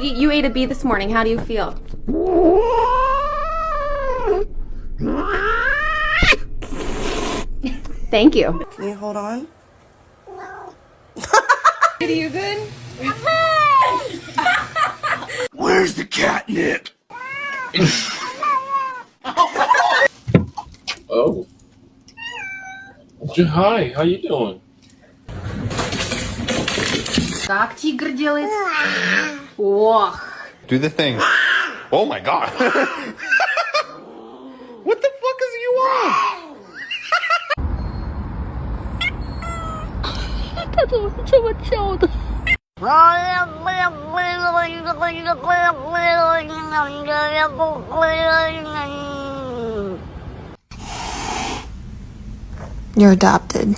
You ate a bee this morning. How do you feel? Thank you. Can you hold on? Are you good? Where's the catnip? Oh. Hi, how you doing? Как тигр делает? Ох. Do the thing. Oh my god. What the fuck is you on? 他怎么是这么叫的？ You're adopted.